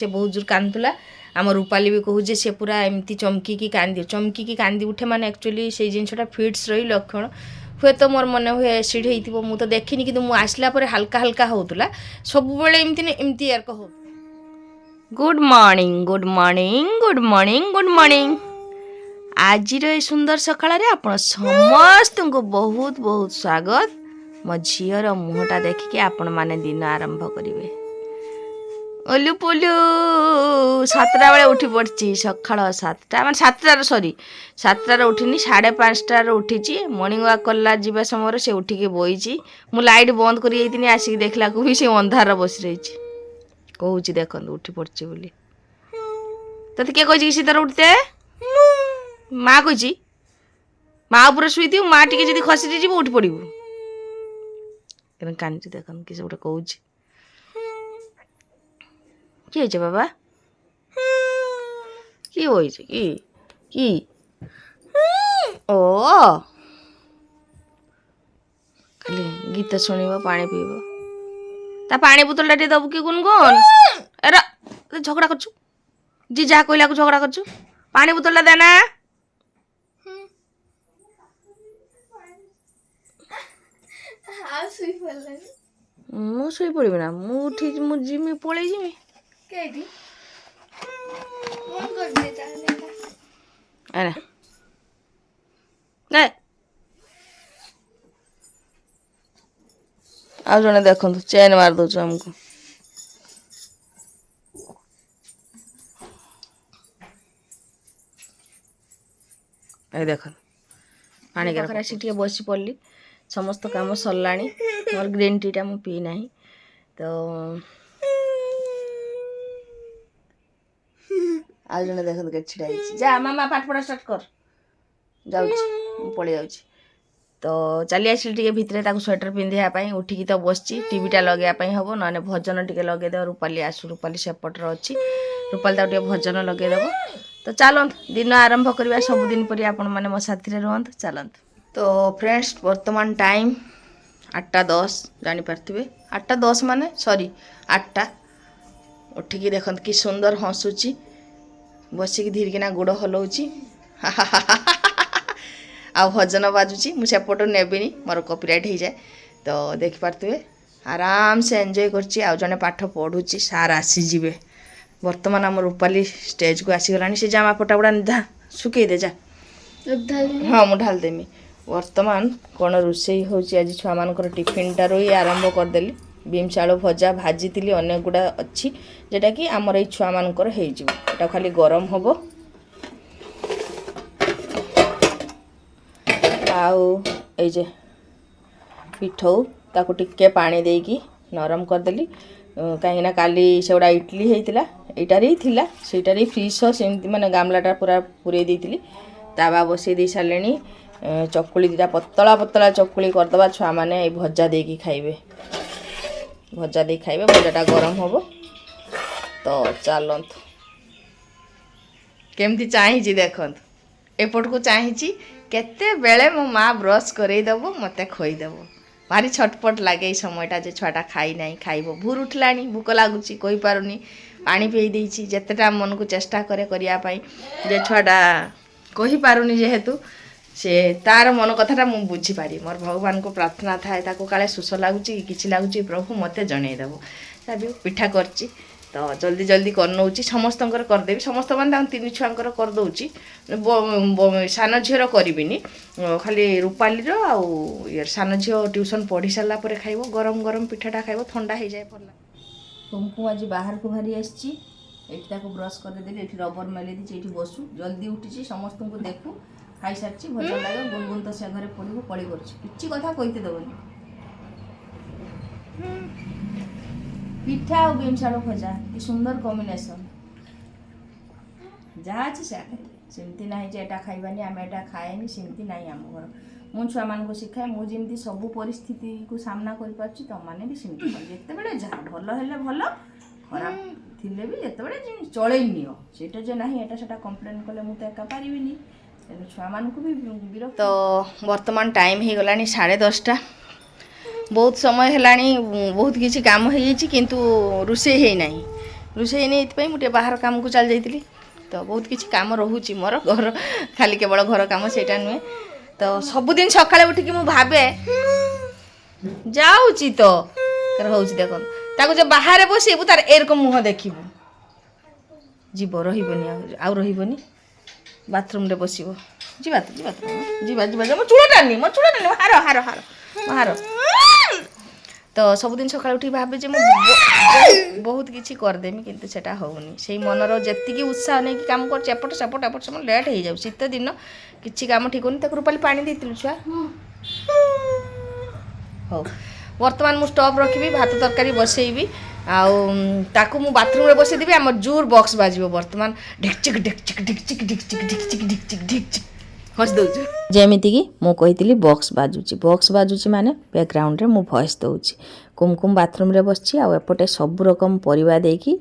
से बहुत जोर कांदुला आम रूपाली भी कहूँ से पूरा एमती चमकी कांदी उठे माने एक्चुअली से जिनटा फिट्स रही लक्षण हुए तो मोर मन हुए एसिड होती मुझे तो देखनी कि मुझे आसला हल्का हल्का होता सब बेले एमती यार कह good morning good morning good morning good morning आज सुंदर सकाळ आपण समस्त को बहुत बहुत स्वागत मो झीर मुहटा देखिके आपण माने दिन आरंभ करेंगे ओलू पोलू सातटा बेले उठी पड़ी सका सातटा मैं सातटार सरी सातटार उठिनी 5:30 उठी मॉर्निंग वॉक कला जीवा समय से उठिके बोई मु लाइट बंद कर आसिक देखला भी से अंधार बस रही कहूँ देख उठी पड़ी बोली तोते किए कही शीतर उठते माँ कही माँ उपर शुई माँ टी खसी जी उठी पड़ू कानी देख किसी गोटे कहूँ किए छे बाबा कि होई छे कि ओ खाली गीत सुनिबो पानी पीबो ता पानी बोतल टे दबु कि गुनगुन अरे झगड़ा करछु जी जा कहला को झगड़ा करछु पानी बोतल देना मु सोई पड़बी ना मु उठी मु जिमी पळै जिमी केडी फोन कर दे अरे ने आ जने देखो चैन मार दो हमको ए देख पानी के पाखरे टी बसी पड़ली समस्त काम सरलाणी मोर ग्रीन टी टा मु पी नाही तो आज जने देख के छिड़ा जा मामा पाठ पढ़ा स्टार्ट कर जाऊँ पलि जाऊँ तो चली आसिल टे भितर स्वेटर पिंधापी उठिकी तो बसची टीवीटा लगेवाई हम ना भजन टे लगेदेव रूपाली आसु रूपाली सेपटर अच्छी रूपाली ताके भजन लगेदेव तो चलत दिन आरंभ करवा सबुदिन पर आपण मैंने मो साथी रुहतु चलत तो फ्रेंड्स वर्तमान टाइम 8:10 जानीपारे 8:10 माने सॉरी 8टा उठिकी देख कि सुंदर हसुची बसिक धीरकिना गोड़ हलाऊँगी आ भजन बाजुची मुझे सेपटू नेबिनी मोर कॉपीराइट हो जाए तो देखिपारे आराम से एंजॉय करची आ जने पाठ पढ़ुची सार आसीजे वर्तमान आम रूपाली स्टेज को आसीगलानी से जामा पटा गुड़ा धा सुखई दे जा हाँ मुझे ढाल देमी वर्तमान कौन रोषे होची आज छुआ मानकर टिफिनटारू ही आरंभ करदेली बीम्स आलू भजा भाजी अनेक गुड़ा अच्छी जेटा कि आमर ये छुआ मानकर हो खाली गरम हम आजे पिठौ ताकू टिके पानी देकी नरम करदेली कहीं काली से गुड़ा इडली होता यटार ही थिला सेटार ही फ्रिज सेमती माने गामलाटा पूरा पूरे देती तावा बसई दे सारे चकुली दीटा पतला पतला चकुली करदे छुआ मैंने भजा देकी खाइबे भजा दे खाइबे भजाटा गरम हम तो चलत केमती चाहिए देखत एपट को चाहिए केते बेले मो माँ ब्रश करईदेव मत खोईदेव भारी छटपट लगे समयटा जे छुआटा खाई ना खाइब भूर उठला भूक लगुच कहीपारुनी पानी पी देती जितेटा मन को चेष्टा करने जे छुआटा कहीपारुनी जेहेतु से तार मन कथाटा मु बुझीपारी मोर भगवान को प्रार्थना थाए ताको काले सुस लगुच कि लगुच प्रभु मते जनईदेव तभी पिठा करची तो जल्दी जल्दी करनौची समस्त करदेवी समस्त मैंने तीन छुआंकर करदौची सान झीर करिबिनी खाली रूपाली आउ सान झी ट्यूशन पढ़ी सारा पर खाइब गरम गरम पिठाटा खाइब ठंडा हो जाए भल तुमको आज बाहर को भारी आसी ब्रश करदेली ये रबर मेले दी ये बसु जल्दी उठी समस्त को देखू खाई सारी भजन लगे गुनगुन तो से घरे पड़ू पड़ी कर कथा कहते देवनी पिठा और बीम्स आलू भजा कि सुंदर कॉम्बिनेशन जहाँ अच्छे से सेमती ना एटा खाइबानी आम एटा खाएनी सेमती ना आम घर मु छुआ मान को शिखाए मुझे सब परिस्थिति को सामना कर पार्ची तुम मैंने भी सेमती जिते बड़े जहाँ भल है भल खराब थिले भी जिते चल नियो सेटा जे ना एटा सेटा कंप्लेन कले मुझे एका पारिनी छुआ मान को भी विरक्त तो वर्तमान टाइम हो गलानी 10:30 बहुत समय है बहुत किसी काम हो किंतु रोषे है ना ରୋଷେଇ ହେଇନି ଏଇଥିପାଇଁ ମୁଁ ଟିକେ ବାହାର କାମକୁ ଚାଲି ଯାଇଥିଲି ତ ବହୁତ କିଛି କାମ ରହୁଛି ମୋର ଘର ଖାଲି କେବଳ ଘର କାମ ସେଇଟା ନୁହେଁ ତ ସବୁଦିନ ସକାଳେ ଉଠିକି ମୁଁ ଭାବେ ଯାଉଛି ତ ହେଉଛି ଦେଖନ୍ତୁ ତାକୁ ଯେ ବାହାରେ ବସେଇବୁ ତାର ଏରକମ ମୁହଁ ଦେଖିବୁ ଯିବ ରହିବନି ଆଉ ରହିବନି ବାଥରୁମ୍ରେ ବସିବ ଯିବା ତ ଯିବା ତ ଯିବା ଯିବା ମୋ ଚୂଳ ଟାଣି ହାର ହାର ହାର ହାର ତ ସବୁଦିନ ସକାଳୁ ଉଠିକି ଭାବେ ଯେ ମୁଁ ବହୁତ କିଛି କରିଦେମି କିନ୍ତୁ ସେଟା ହେଉନି ସେଇ ମନର ଯେତିକି ଉତ୍ସାହ ନେଇକି କାମ କରୁଛି ଏପଟ ସେପଟ ଲେଟ୍ ହେଇଯାଉଛି ଶୀତ ଦିନ କିଛି କାମ ଠିକ୍ ହେଉନି ତାକୁ ରୂପାଲି ପାଣି ଦେଇଥିଲୁ ଛୁଆ ହଉ ବର୍ତ୍ତମାନ ମୁଁ ଷ୍ଟଭ୍ ରଖିବି ଭାତ ତରକାରୀ ବସେଇବି ଆଉ ତାକୁ ମୁଁ ବାଥରୁମ୍ରେ ବସେଇଦେବି ଆମର ଜୋର ବକ୍ସ ବାଜିବ ବର୍ତ୍ତମାନ ଢିକଚିକ୍ ଢିକଚିକ୍ ଢିକଚିକ୍ ଢିକଚିକ୍ ଢିକଚିକ୍ ଢିକଚିକ୍ ଢିକଚିକ୍ ହସି ଦେଉଛି ଯେମିତିକି ମୁଁ କହିଥିଲି ବକ୍ସ ବାଜୁଛି ମାନେ ବ୍ୟାକ୍ଗ୍ରାଉଣ୍ଡରେ ମୁଁ ଭଏସ୍ ଦେଉଛି କୁମକୁମ ବାଥରୁମ୍ରେ ବସିଛି ଆଉ ଏପଟେ ସବୁ ରକମ ପରିବା ଦେଇକି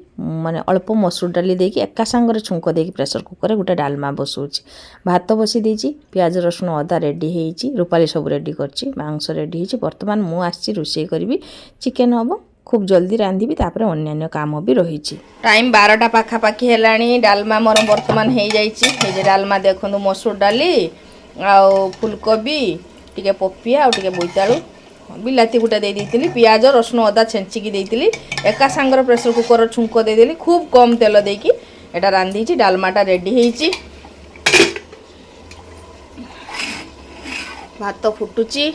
ମାନେ ଅଳ୍ପ ମସୁର ଡାଲି ଦେଇକି ଏକା ସାଙ୍ଗରେ ଛୁଙ୍କ ଦେଇକି ପ୍ରେସର କୁକରରେ ଗୋଟେ ଡାଲମା ବସାଉଛି ଭାତ ବସି ଦେଇଛି ପିଆଜ ରସୁଣ ଅଦା ରେଡ଼ି ହେଇଛି ରୂପାଲି ସବୁ ରେଡ଼ି କରିଛି ମାଂସ ରେଡ଼ି ହେଇଛି ବର୍ତ୍ତମାନ ମୁଁ ଆସିଛି ରୋଷେଇ କରିବି ଚିକେନ୍ ହେବ খুব জলদি রাঁধিবি তাপরে অন্যান্য কাম বি রয়েছে টাইম 12টা পাখাপাখি হেলানি ডালমা মোর বর্তমান হয়ে যাইছি এই যে ডালমা দেখুন মসুর ডালি আউ ফুলকোবি টিকে পপিয়া আউ টিকে বইতালু বিলাতি গুটা দেই দিয়েছিলি পিঁয়াজ রসুন অদা ছেঁচিকি দিয়েছিলি একা সাঙ্গর প্রেসর কুকর ছুঙ্ক ଦେଇଦେଲି খুব কম তেল ଦେଇକି এটা রাঁধিছি ডালমাটা রেডি হয়েছি ভাত ফুটুছি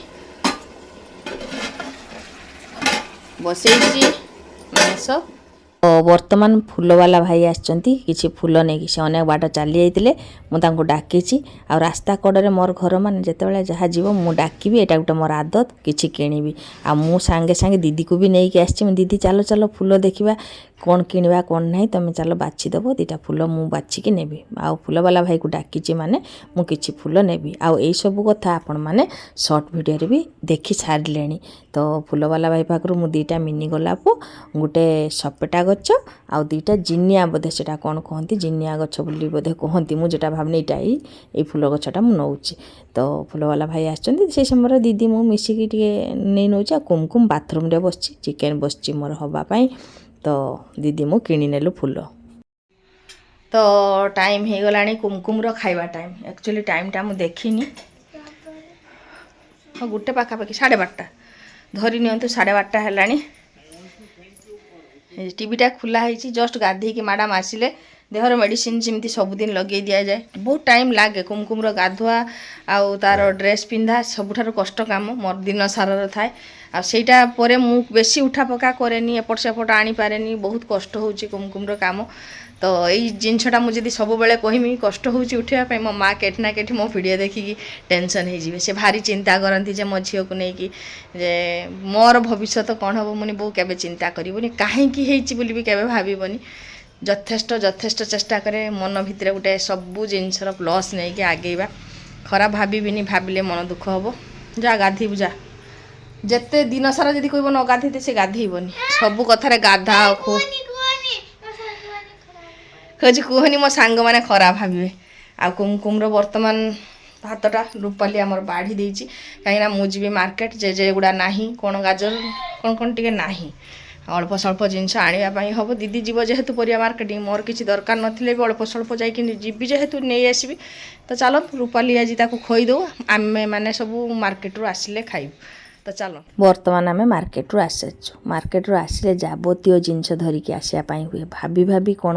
বসেইছি মাংস বর্তমান ফুলবালা ভাই আসছেন কিছু ফুল নেই সে অনেক বাট চালি যাইলে মু তাঁকু ডাকিছি আর রাস্তা কড়ে মোর ঘর মানে যেতবে যা যাব মু ডাকিবি এটা গোটে মোর আদত কিছু কিনিবি আর মু সাঙ্গে সাঙ্গে দিদিকে বি নেইকি আসছি দিদি চালো চালো ফুল দেখিবা কোণ কিনিবা কোণ নাই তুমি চালো বাছি দেব দুইটা ফুল মু বাছিকি নেবি আউ ফুলবালা ভাইকে ডাকিছি মানে মু কিছু ফুল নেবি আউ এই সবু কথা আপন মানে শর্ট ভিডিওরে বি দেখি সারিলেনি তো ফুলবালা ভাই পাখରୁ মু দুইটা মিনি গোলাপ গোটে সপেটা গছ আউ দুইটা জিনিয়া বোধে সেটা কোণ কহନ୍ତି জিনিয়া গছ বলি বোধে কহନ୍ତି মু যেটা ভাবনি এইটা এই ফুল গছটা মু নଉଛି তো ফুলবালা ভাই আসছেন সেই সময় দিদি মু মিশিকি টিকে নেই নଉଛି আর কুমকুম বাথরুমরে বসছি চিকেন বসছি মোর হবা পাই তো দিদি মু কিনি নেলু ফুল তো টাইম হয়ে গলানি কুমকুমর খাইবা টাইম একচুয়ালি টাইমটা মু দেখিনি গোটে পাখাপাখি 12:30 ধরি নিয়ন্তু 12:30 হেলানি টিভিটা খোলা হয়েছি জস্ট গাধেইকি ম্যাডাম আসলে দেহর মেডিସିନ যেମିତି ସବୁଦିନ ଲଗେଇ ଦିଆଯାଏ ବହୁତ ଟାଇମ୍ ଲାଗେ କୁମକୁମର ଗାଧୁଆ ଆଉ ତାର ଡ୍ରେସ୍ ପିନ୍ଧା ସବୁଠାରୁ କଷ୍ଟ କାମ ମୋର ଦିନ ସାରାର ଥାଏ ଆଉ ସେଇଟା ପରେ ମୁଁ ବେଶୀ ଉଠା ପକା କରେନି ଏପଟ ସେପଟ ଆଣିପାରେନି ବହୁତ କଷ୍ଟ ହେଉଛି କୁମକୁମର କାମ ତ ଏଇ ଜିନିଷଟା ମୁଁ ଯଦି ସବୁବେଳେ କହିମି କଷ୍ଟ ହେଉଛି ଉଠିବା ପାଇଁ ମୋ ମା କେଠି ନା କେଠି ମୋ ଭିଡ଼ିଓ ଦେଖିକି ଟେନସନ୍ ହେଇଯିବେ ସେ ଭାରି ଚିନ୍ତା କରନ୍ତି ଯେ ମୋ ଝିଅକୁ ନେଇକି ଯେ ମୋର ଭବିଷ୍ୟତ କ'ଣ ହେବ ମୁନି ବୋଉ କେବେ ଚିନ୍ତା କରିବୁନି କାହିଁକି ହେଇଛି ବୋଲି ବି କେବେ ଭାବିବନି ଯଥେଷ୍ଟ ଚେଷ୍ଟା କରେ ମନ ଭିତରେ ଗୋଟେ ସବୁ ଜିନିଷର ପ୍ଲସ୍ ନେଇକି ଆଗେଇବା ଖରାପ ଭାବିବିନି ଭାବିଲେ ମନ ଦୁଃଖ ହେବ ଯା ଗାଧେଇବୁ ଯା ଯେତେ ଦିନ ସାରା ଯଦି କହିବ ନ ଗାଧେଇତେ ସେ ଗାଧେଇବନି ସବୁ କଥାରେ ଗାଧା କହୁଛି କୁହନି ମୋ ସାଙ୍ଗମାନେ ଖରାପ ଭାବିବେ ଆଉ କୁମକୁମର ବର୍ତ୍ତମାନ ଭାତଟା ରୂପାଲି ଆମର ବାଢ଼ି ଦେଇଛି କାହିଁକିନା ମୁଁ ଯିବି ମାର୍କେଟ ଯେ ଏଗୁଡ଼ା ନାହିଁ କ'ଣ ଗାଜର କ'ଣ ଟିକେ ନାହିଁ ଅଳ୍ପ ସ୍ୱଳ୍ପ ଜିନିଷ ଆଣିବା ପାଇଁ ହେବ ଦିଦି ଯିବ ଯେହେତୁ ପରିବା ମାର୍କେଟିଂ ମୋର କିଛି ଦରକାର ନଥିଲେ ବି ଅଳ୍ପ ସ୍ୱଳ୍ପ ଯାଇକି ଯିବି ଯେହେତୁ ନେଇ ଆସିବି ତ ଚାଲ ରୂପାଲି ଆଜି ତାକୁ ଖୋଇଦେଉ ଆମେ ମାନେ ସବୁ ମାର୍କେଟରୁ ଆସିଲେ ଖାଇବୁ ତ ଚାଲ ବର୍ତ୍ତମାନ ଆମେ ମାର୍କେଟରୁ ଆସିଛୁ ମାର୍କେଟରୁ ଆସିଲେ ଯାବତୀୟ ଜିନିଷ ଧରିକି ଆସିବା ପାଇଁ ହୁଏ ଭାବି କ'ଣ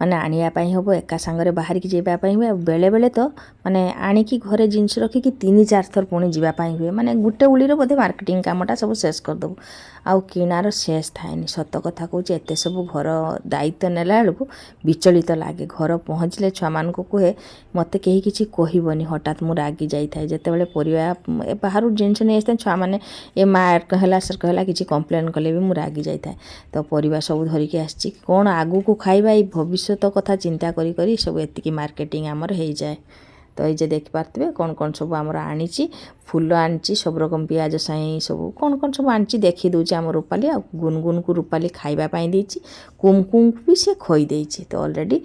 ମାନେ ଆଣିବା ପାଇଁ ହେବ ଏକା ସାଙ୍ଗରେ ବାହାରିକି ଯିବା ପାଇଁ ହୁଏ ଆଉ ବେଳେବେଳେ ତ ମାନେ ଆଣିକି ଘରେ ଜିନିଷ ରଖିକି 3-4 ଥର ପୁଣି ଯିବା ପାଇଁ ହୁଏ ମାନେ ଗୋଟେ ଉଳିର ବୋଧେ ମାର୍କେଟିଂ କାମଟା ସବୁ ଶେଷ କରିଦେବୁ ଆଉ କିଣାର ଶେଷ ଥାଏନି ସତ କଥା କହୁଛି ଏତେ ସବୁ ଘର ଦାୟିତ୍ୱ ନେଲା ବେଳକୁ ବିଚଳିତ ଲାଗେ ଘର ପହଞ୍ଚିଲେ ଛୁଆମାନଙ୍କୁ କୁହେ ମୋତେ କେହି କିଛି କହିବନି ହଠାତ୍ ମୁଁ ରାଗି ଯାଇଥାଏ ଯେତେବେଳେ ପରିବା ବାହାରୁ ଜିନିଷ ନେଇ ଆସିଥାଏ ଛୁଆମାନେ ଏ ମା ହେଲା ସେ ହେଲା କିଛି କମ୍ପ୍ଲେନ୍ କଲେ ବି ମୁଁ ରାଗି ଯାଇଥାଏ ତ ପରିବା ସବୁ ଧରିକି ଆସିଛି କ'ଣ ଆଗକୁ ଖାଇବା ଏଇ ଭବିଷ୍ୟତ କଥା ଚିନ୍ତା କରି ସବୁ ଏତିକି ମାର୍କେଟିଂ ଆମର ହେଇଯାଏ ତ এই যে ଦେଖିପାରୁଥିବେ କ'ଣ ସବୁ ଆମର ଆଣିଛି ଫୁଲ ଆଣିଛି ସବୁ ରକମ ପିଆଜ ସାଇଁ ସବୁ କ'ଣ ସବୁ ଆଣିଛି ଦେଖି ଦେଉଛି ଆମ ରୂପାଲି ଆଉ ଗୁନଗୁନକୁ ରୂପାଲି ଖାଇବା ପାଇଁ ଦେଇଛି କୁମକୁମକୁ ବି ସେ ଖୋଇ ଦେଇଛି ତ ଅଲରେଡ଼ି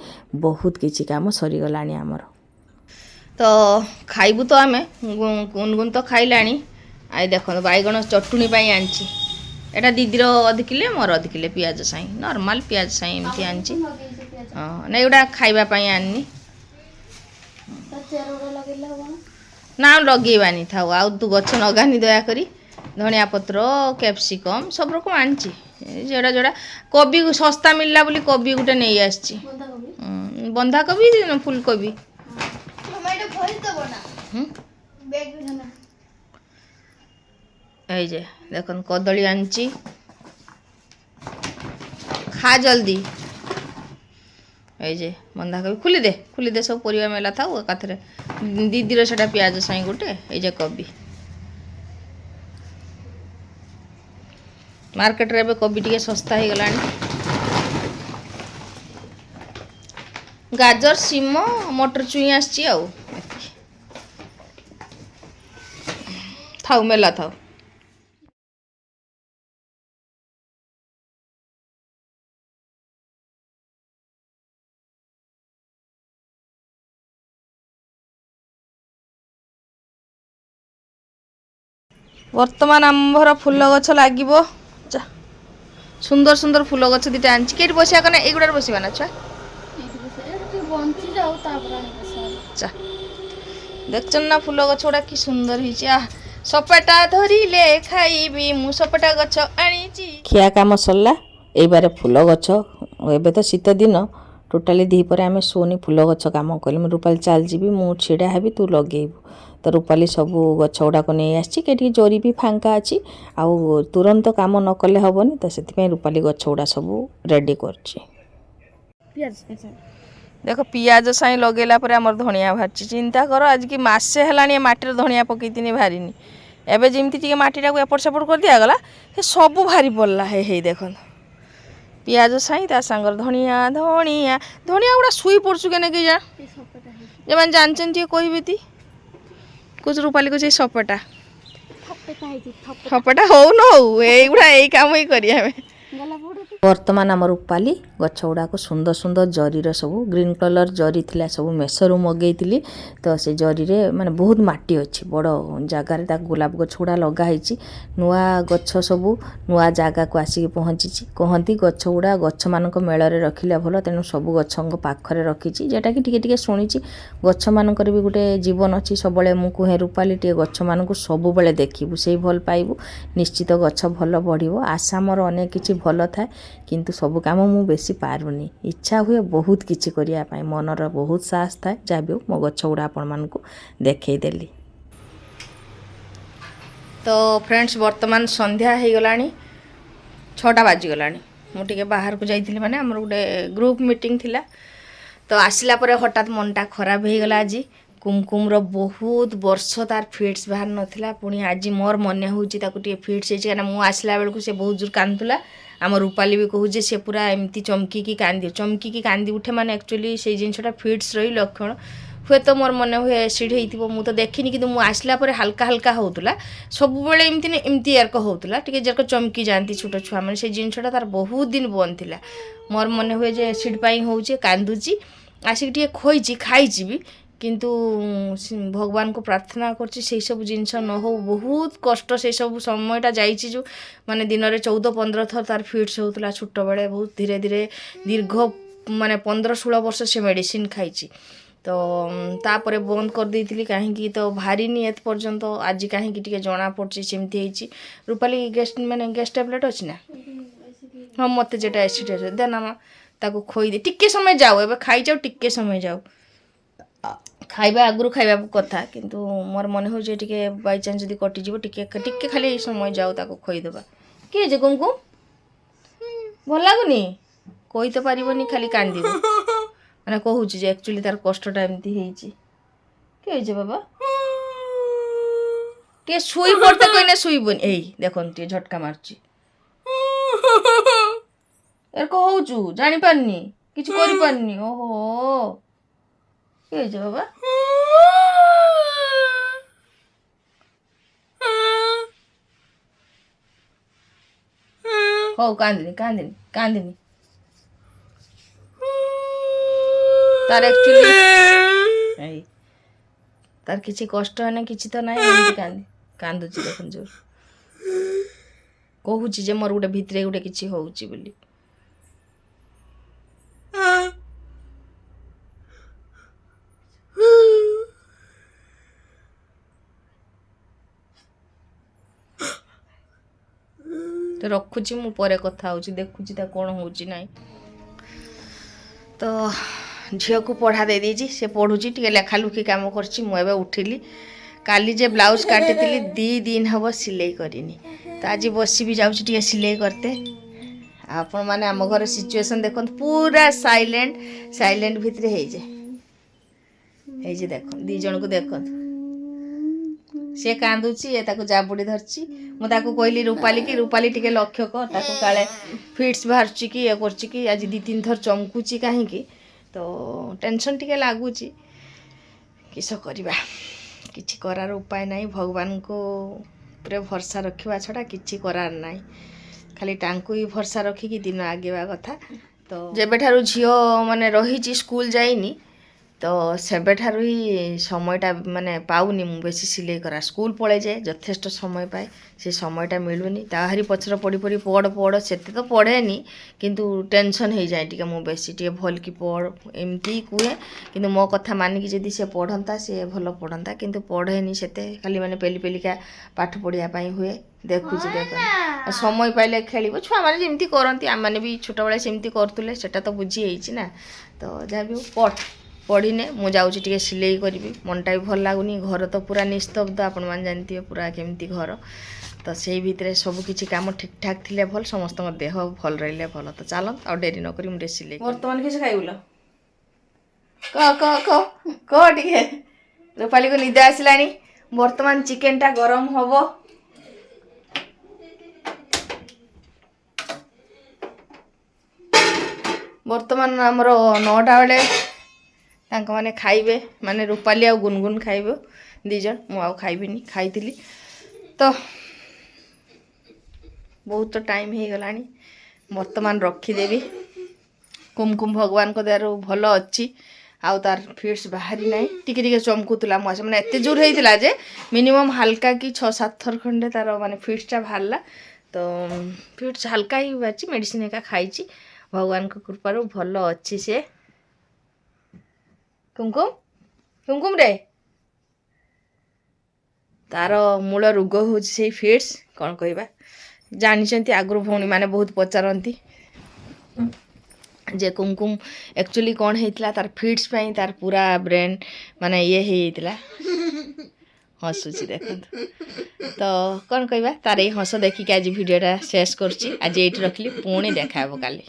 ବହୁତ କିଛି କାମ ସରିଗଲାଣି ଆମର ତ ଖାଇବୁ ତ ଆମେ ଗୁନଗୁନ ତ ଖାଇଲାଣି ଆଇ ଦେଖନ୍ତୁ ବାଇଗଣ ଚଟୁଣି ପାଇଁ ଆଣିଛି এটা দিদির অধ কিলে মোর অধ কিলে পিঁয়াজ ସାଇଁ ନର୍ମାଲ ପିଆଜ ସାଇଁ ଏମିତି ଆଣିଛି ନା ଏଗୁଡ଼ା ଖାଇବା ପାଇଁ ଆଣିନି ନା ଲଗେଇବାନି ଥାଉ ଆଉ ତୁ ଗଛ ଲଗାନି ଦୟାକରି ଧନିଆ ପତ୍ର କ୍ୟାପ୍ସିକମ୍ ସବୁ ରକମ ଆଣିଛି যেটা যেটা কোবি সস্তা মিললা বলে কোবি গোটে নেই আসছি বন্ধাকোবি ফুলকোবি এই যে দেখুন কদলী আনছি খা জলদি এই যে বন্ধাকোবি খুলি দে সব পরিবা মেলা থাও একাথরে দিদির সেটা পিঁয়াজ সাই গোটে এই যে কোবি মার্কেটরে এবে কোবি টিকে সস্তা হয়ে গলানি গাজর সিম মটর চুই আসছি আউ থাও মেলা থাও বর্তমান আম্ভর ফুল গছ লাগিব সুন্দর সুন্দর ফুল গছ দুইটা আনছি কেটি বসিয়া কেন এইগুড়ার বসিবা না ছুয়া দেখছেন না ফুল গছ গুড়া কি সুন্দর হয়েছে সপেটা ধরিলে খাইবি মু সপেটা গছ আনিছি খিয়া কাম সরলা এইবারে ফুল গছ এবে তো শীত দিন ଟୋଟାଲି ଦିହିପରେ ଆମେ ଶୋନି ଫୁଲ ଗଛ କାମ କଲି ମୁଁ ରୂପାଲି ଚାଲିଯିବି ମୁଁ ଛିଡ଼ା ହେବି ତୁ ଲଗେଇବୁ ତ ରୂପାଲି ସବୁ ଗଛ ଗୁଡ଼ାକ ନେଇ ଆସିଛି ଟିକେ ଜରି ବି ଫାଙ୍କା ଅଛି ଆଉ ତୁରନ୍ତ କାମ ନ କଲେ ହେବନି ତ ସେଥିପାଇଁ ରୂପାଲି ଗଛ ଗୁଡ଼ା ସବୁ ରେଡ଼ି କରୁଛି ଦେଖ ପିଆଜ ସାଇଁ ଲଗେଇଲା ପରେ ଆମର ଧଣିଆ ବାହାରିଛି ଚିନ୍ତା କର ଆଜିକି ମାସେ ହେଲାଣି ଏ ମାଟିରେ ଧଣିଆ ପକେଇଥିନି ବାହାରିନି ଏବେ ଯେମିତି ଟିକେ ମାଟିଟାକୁ ଏପଟ ସେପଟ କରିଦିଆଗଲା ସେ ସବୁ ବାହାରି ପଡ଼ିଲା ହେଇ ଦେଖନ୍ତୁ ପିଆଜ ସାଇଁ ତା ସାଙ୍ଗର ଧଣିଆ ଧଣିଆ ଧଣିଆ ଗୁଡ଼ା ଶୋଇ ପଡ଼ୁଛୁ କେନେ କି ଯା ଯେମାନେ ଜାଣିଛନ୍ତି ଟିକେ କହିବେ ତି କହୁଛୁ ରୂପାଲି କହୁଛି ଏଇ ସପେଟା ସପେଟା ହଉ ନ ହଉ এইগুড়া এই কাম ହିଁ କରିବା ଆମେ ବର୍ତ୍ତମାନ ଆମ ରୂପାଲି ଗଛ ଗୁଡ଼ାକ ସୁନ୍ଦର ସୁନ୍ଦର ଜରିର ସବୁ ଗ୍ରୀନ୍ କଲର୍ ଜରି ଥିଲା ସବୁ ମେସୋରୁ ମଗେଇଥିଲି ତ ସେ ଜରିରେ ମାନେ ବହୁତ ମାଟି ଅଛି ବଡ଼ ଜାଗାରେ ତାକୁ ଗୋଲାପ ଗଛ ଗୁଡ଼ା ଲଗା ହେଇଛି ନୂଆ ଗଛ ସବୁ ନୂଆ ଜାଗାକୁ ଆସିକି ପହଞ୍ଚିଛି କହନ୍ତି ଗଛ ଗୁଡ଼ା ଗଛମାନଙ୍କ ମେଳରେ ରଖିଲେ ଭଲ ତେଣୁ ସବୁ ଗଛଙ୍କ ପାଖରେ ରଖିଛି ଯେଉଁଟାକି ଟିକେ ଟିକେ ଶୁଣିଛି ଗଛମାନଙ୍କର ବି ଗୋଟେ ଜୀବନ ଅଛି ସବୁବେଳେ ମୁଁ କୁହେ ରୂପାଲି ଟିକେ ଗଛମାନଙ୍କୁ ସବୁବେଳେ ଦେଖିବୁ ସେଇ ଭଲ ପାଇବୁ ନିଶ୍ଚିତ ଗଛ ଭଲ ବଢ଼ିବ ଆଶା ମୋର ଅନେକ କିଛି ଭଲ ଥାଏ କିନ୍ତୁ ସବୁ କାମ ମୁଁ ବେଶୀ ପାରୁନି ଇଚ୍ଛା ହୁଏ ବହୁତ କିଛି କରିବା ପାଇଁ ମନର ବହୁତ ସାହସ ଥାଏ ଯାହା ବି ହଉ ମୋ ଗଛ ଗୁଡ଼ା ଆପଣମାନଙ୍କୁ ଦେଖେଇଦେଲି ତ ଫ୍ରେଣ୍ଡସ୍ ବର୍ତ୍ତମାନ ସନ୍ଧ୍ୟା ହେଇଗଲାଣି 6ଟା ବାଜିଗଲାଣି ମୁଁ ଟିକେ ବାହାରକୁ ଯାଇଥିଲି ମାନେ ଆମର ଗୋଟେ ଗ୍ରୁପ୍ ମିଟିଂ ଥିଲା ତ ଆସିଲା ପରେ ହଠାତ୍ ମନଟା ଖରାପ ହେଇଗଲା ଆଜି କୁମକୁମର ବହୁତ ବର୍ଷ ତାର ଫିଟ୍ସ ବାହାର ନଥିଲା ପୁଣି ଆଜି ମୋର ମନେ ହେଉଛି ତାକୁ ଟିକେ ଫିଟ୍ସ ହେଇଛି କାହିଁକିନା ମୁଁ ଆସିଲା ବେଳକୁ ସେ ବହୁତ ଜୋର କାନ୍ଦୁଥିଲା ଆମ ରୂପାଲି ବି କହୁଛି ସେ ପୁରା ଏମିତି ଚମକିକି କାନ୍ଦି ଉଠେ ମାନେ ଆକ୍ଚୁଆଲି ସେଇ ଜିନିଷଟା ଫିଟ୍ସର ହିଁ ଲକ୍ଷଣ ହୁଏତ ମୋର ମନେ ହୁଏ ଏସିଡ୍ ହେଇଥିବ ମୁଁ ତ ଦେଖିନି କିନ୍ତୁ ମୁଁ ଆସିଲା ପରେ ହାଲକା ହାଲକା ହେଉଥିଲା ସବୁବେଳେ ଏମିତି ଏରକ ହେଉଥିଲା ଟିକେ ଯେରକ ଚମକି ଯାଆନ୍ତି ଛୋଟ ଛୁଆମାନେ ସେଇ ଜିନିଷଟା ତାର ବହୁତ ଦିନ ବନ୍ଦ ଥିଲା ମୋର ମନେ ହୁଏ ଯେ ଏସିଡ୍ ପାଇଁ ହେଉଛି କାନ୍ଦୁଛି ଆସିକି ଟିକେ ଖୋଇଛି ଖାଇଛି ବି କିନ୍ତୁ ଭଗବାନଙ୍କୁ ପ୍ରାର୍ଥନା କରୁଛି ସେଇସବୁ ଜିନିଷ ନ ହେଉ ବହୁତ କଷ୍ଟ ସେସବୁ ସମୟଟା ଯାଇଛି ଯେଉଁ ମାନେ ଦିନରେ 14-15 ଥର ତାର ଫିଟ୍ସ ହେଉଥିଲା ଛୋଟବେଳେ ବହୁତ ଧୀରେ ଧୀରେ ଦୀର୍ଘ ମାନେ 15-16 ବର୍ଷ ସେ ମେଡ଼ିସିନ୍ ଖାଇଛି ତ ତାପରେ ବନ୍ଦ କରିଦେଇଥିଲି କାହିଁକି ତ ବାହାରିନି ଏତେ ପର୍ଯ୍ୟନ୍ତ ଆଜି କାହିଁକି ଟିକେ ଜଣାପଡ଼ୁଛି ସେମିତି ହେଇଛି ରୂପାଲି ଗ୍ୟାସ୍ ଟ୍ୟାବଲେଟ୍ ଅଛି ନା ହଁ ମୋତେ ଯେଟା ଏସିଡ୍ ଅଛି ଦେନା ମା ତାକୁ ଖୋଇଦେ ଟିକେ ସମୟ ଯାଉ ଏବେ ଖାଇଯାଉ ଟିକେ ସମୟ ଯାଉ ଖାଇବା ଆଗରୁ ଖାଇବା କଥା କିନ୍ତୁ ମୋର ମନେ ହେଉଛି ଟିକେ ବାଇଚାନ୍ସ ଯଦି କଟିଯିବ ଟିକେ ଖାଲି ଏଇ ସମୟ ଯାଉ ତାକୁ ଖୋଇଦେବା କିଏ ଯେ କୁମକୁମ ଭଲ ଲାଗୁନି କହି ତ ପାରିବନି ଖାଲି କାନ୍ଦିବ ମାନେ କହୁଛି ଯେ ଆକ୍ଚୁଆଲି ତାର କଷ୍ଟଟା ଏମିତି ହେଇଛି କିଏ ହେଇଛି ବାବା ଟିକେ ଶୋଇ ପଡ଼ତେ କହିଲେ ଶୋଇବନି ଏଇ ଦେଖନ୍ତୁ ଟିକେ ଝଟକା ମାରୁଛି ଏର କଣ ହଉଛୁ ଜାଣିପାରୁନି କିଛି କରିପାରୁନି ଓହୋ କିଏ ହେଇଛି ବାବା ହଉ କାନ୍ଦିନି ତାର ଆକ୍ଚୁଆଲି ଏଇ ତାର କିଛି କଷ୍ଟ ହେନେ କିଛି ତ ନାହିଁ ଏମିତି କାନ୍ଦୁଛି ଦେଖନ୍ତୁ ଜୋର କହୁଛି ଯେ ମୋର ଗୋଟେ ଭିତରେ ଗୋଟେ କିଛି ହେଉଛି ବୋଲି। ତ ରଖୁଛି, ମୁଁ ପରେ କଥା ହେଉଛି, ଦେଖୁଛି ତା କ'ଣ ହେଉଛି ନାହିଁ। ତ ଝିଅକୁ ପଢ଼ା ଦେଇଦେଇଛି, ସେ ପଢ଼ୁଛି, ଟିକେ ଲେଖାଲୁଖି କାମ କରୁଛି। ମୁଁ ଏବେ ଉଠିଲି। କାଲି ଯେ ବ୍ଲାଉଜ୍ କାଟିଥିଲି 2 ଦିନ ହେବ ସିଲେଇ କରିନି, ତ ଆଜି ବସିବି ଯାଉଛି ଟିକେ ସିଲେଇ କରତେ। ଆପଣମାନେ ଆମ ଘର ସିଚୁଏସନ୍ ଦେଖନ୍ତୁ, ପୁରା ସାଇଲେଣ୍ଟ ଭିତରେ ହେଇଛେ ଦେଖନ୍ତୁ, 2 ଜଣଙ୍କୁ ଦେଖନ୍ତୁ। ସେ କାନ୍ଦୁଛି, ଏ ତାକୁ ଜାବୁଡ଼ି ଧରିଛି। ମୁଁ ତାକୁ କହିଲି ରୂପାଲି ଟିକେ ଲକ୍ଷ୍ୟ କର, ତାକୁ କାଳେ ଫିଟ୍ସ ବାହାରୁଛି କି ଇଏ କରୁଛି କି, ଆଜି 2-3 ଥର ଚମକୁଛି କାହିଁକି, ତ ଟେନସନ୍ ଟିକେ ଲାଗୁଛି। କିସ କରିବା, କିଛି କରାର ଉପାୟ ନାହିଁ। ଭଗବାନଙ୍କୁ ଉପରେ ଭରସା ରଖିବା ଛଡ଼ା କିଛି କରାର ନାହିଁ। ଖାଲି ତାଙ୍କୁ ହିଁ ଭରସା ରଖିକି ଦିନ ଆଗେଇବା କଥା। ତ ଯେବେଠାରୁ ଝିଅ ମାନେ ରହିଛି, ସ୍କୁଲ ଯାଇନି, ତ ସେବେଠାରୁ ହିଁ ସମୟଟା ମାନେ ପାଉନି ମୁଁ ବେଶୀ ସିଲେଇ କରା। ସ୍କୁଲ ପଳେଇଯାଏ, ଯଥେଷ୍ଟ ସମୟ ପାଏ, ସେ ସମୟଟା ମିଳୁନି। ତାହାରି ପଛରେ ପଢ଼ି ପଢ଼ ସେତେ ତ ପଢ଼େନି, କିନ୍ତୁ ଟେନସନ୍ ହେଇଯାଏ ଟିକେ ମୁଁ ବେଶୀ, ଟିକେ ଭଲକି ପଢ଼ ଏମିତି କୁହେ। କିନ୍ତୁ ମୋ କଥା ମାନିକି ଯଦି ସେ ପଢ଼ନ୍ତା, ସେ ଭଲ ପଢ଼ନ୍ତା, କିନ୍ତୁ ପଢ଼େନି ସେତେ, ଖାଲି ମାନେ ପେଲିକା ପାଠ ପଢ଼ିବା ପାଇଁ ହୁଏ। ଦେଖୁଛି ସମୟ ପାଇଲେ ଖେଳିବ, ଛୁଆମାନେ ଯେମିତି କରନ୍ତି, ଆମମାନେ ବି ଛୋଟବେଳେ ସେମିତି କରୁଥିଲେ, ସେଟା ତ ବୁଝି ହେଇଛି ନା। ତ ଯାହା ବି ହଉ ପଢ଼ିନେ ମୁଁ ଯାଉଛି ଟିକେ ସିଲେଇ କରିବି, ମନଟା ବି ଭଲ ଲାଗୁନି। ଘର ତ ପୁରା ନିସ୍ତବ୍ଧ, ଆପଣମାନେ ଜାଣିଥିବେ ପୁରା କେମିତି ଘର। ତ ସେଇ ଭିତରେ ସବୁ କିଛି କାମ ଠିକ୍ଠାକ୍ ଥିଲେ ଭଲ, ସମସ୍ତଙ୍କ ଦେହ ଭଲ ରହିଲେ ଭଲ। ତ ଚାଲନ୍ତୁ ଆଉ ଡେରି ନକରି ମୁଁ ଟିକେ ସିଲେଇ। ବର୍ତ୍ତମାନ କିଛି ଖାଇବୁଲ, କହ ଟିକେ। ରୂପାଲିକୁ ନିଦ ଆସିଲାଣି। ବର୍ତ୍ତମାନ ଚିକେନଟା ଗରମ ହବ। ବର୍ତ୍ତମାନ ଆମର 9ଟା ବେଳେ ତାଙ୍କ ମାନେ ଖାଇବେ, ମାନେ ରୂପାଲି ଆଉ ଗୁନଗୁନ ଖାଇବେ 2 ଜଣ। ମୁଁ ଆଉ ଖାଇବିନି, ଖାଇଥିଲି ତ ବହୁତ ଟାଇମ୍ ହେଇଗଲାଣି। ବର୍ତ୍ତମାନ ରଖିଦେବି। କୁମକୁମ ଭଗବାନଙ୍କ ଦୟାରୁ ଭଲ ଅଛି, ଆଉ ତାର ଫିଟ୍ସ ବାହାରି ନାହିଁ। ଟିକେ ଚମକୁଥିଲା, ମୁଁ ମାନେ ଏତେ ଜୋର ହେଇଥିଲା ଯେ ମିନିମମ୍ ହାଲକା କି 6-7 ଥର ଖଣ୍ଡେ ତାର ମାନେ ଫିଟ୍ସଟା ବାହାରିଲା। ତ ଫିଟ୍ସ ହାଲକା ହିଁ ବାହାରିଛି, ମେଡ଼ିସିନ ଏକା ଖାଇଛି। ଭଗବାନଙ୍କ କୃପାରୁ ଭଲ ଅଛି ସେ। କୁମକୁମରେ ତାର ମୂଳ ରୋଗ ହେଉଛି ସେଇ ଫିଟ୍ସ। କ'ଣ କହିବା, ଜାଣିଛନ୍ତି ଆଗରୁ ଭଉଣୀମାନେ ବହୁତ ପଚାରନ୍ତି ଯେ କୁମକୁମ ଆକ୍ଚୁଆଲି କ'ଣ ହେଇଥିଲା। ତାର ଫିଟ୍ସ ପାଇଁ ତାର ପୁରା ବ୍ରେନ୍ ମାନେ ଇଏ ହେଇଯାଇଥିଲା। ହସୁଛି ଦେଖନ୍ତୁ। ତ କ'ଣ କହିବା, ତାର ଏଇ ହସ ଦେଖିକି ଆଜି ଭିଡ଼ିଓଟା ଶେଷ କରୁଛି। ଆଜି ଏଇଠି ରଖିଲି, ପୁଣି ଦେଖା ହେବ କାଲି।